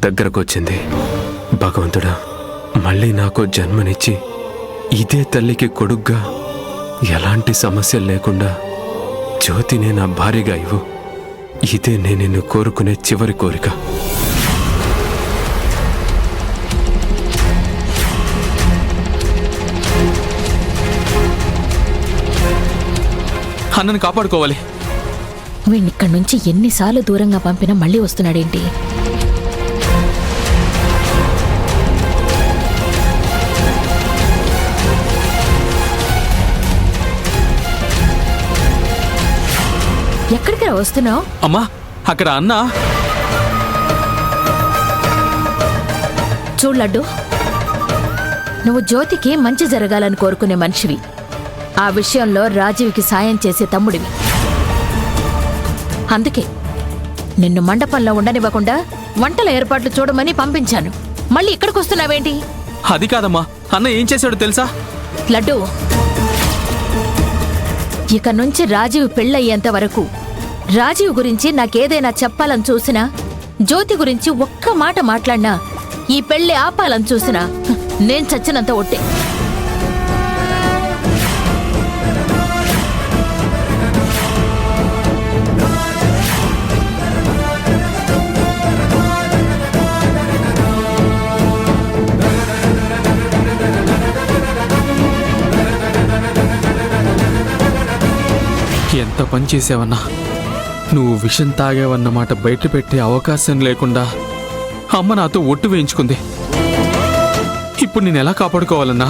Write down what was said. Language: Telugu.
దగ్గరకొచ్చింది. భగవంతుడా, మళ్ళీ నాకు జన్మనిచ్చి ఇదే తల్లికి కొడుగ్గా ఎలాంటి సమస్యలు లేకుండా జ్యోతినే నా భార్యగా ఇవ్వు. ఇదే నేను నిన్ను కోరుకునే చివరి కోరిక. అన్నను కాపాడుకోవాలి. వీణ్ణిక్కడి నుంచి ఎన్నిసార్లు దూరంగా పంపినా మళ్ళీ వస్తున్నాడేంటి? ఎక్కడికి వస్తున్నావు? అమ్మా, అక్కడ అన్న. చూడు లడ్డు, నువ్వు జ్యోతికి మంచి జరగాలని కోరుకునే మనిషివి. ఆ విషయంలో రాజీవ్కి సాయం చేసే తమ్ముడివి. అందుకే నిన్ను మండపంలో ఉండనివ్వకుండా వంటల ఏర్పాట్లు చూడమని పంపించాను. మళ్ళీ ఇక్కడికి వస్తున్నావేంటి? అది కాదమ్మా, అన్న ఏం చేశాడో తెలుసా? లడ్డు, ఇక నుంచి రాజీవ్ పెళ్ళయ్యేంత వరకు రాజీవ్ గురించి నాకేదైనా చెప్పాలని చూసినా, జ్యోతి గురించి ఒక్క మాట మాట్లాడినా, ఈ పెళ్లి ఆపాలని చూసినా నేను చచ్చినంత ఒట్టే. ఎంత పని చేసావన్నా. నువ్వు విషం తాగావన్నమాట బయట పెట్టే అవకాశం లేకుండా అమ్మ నాతో ఒట్టు వేయించుకుంది. ఇప్పుడు నేను ఎలా కాపాడుకోవాలన్నా?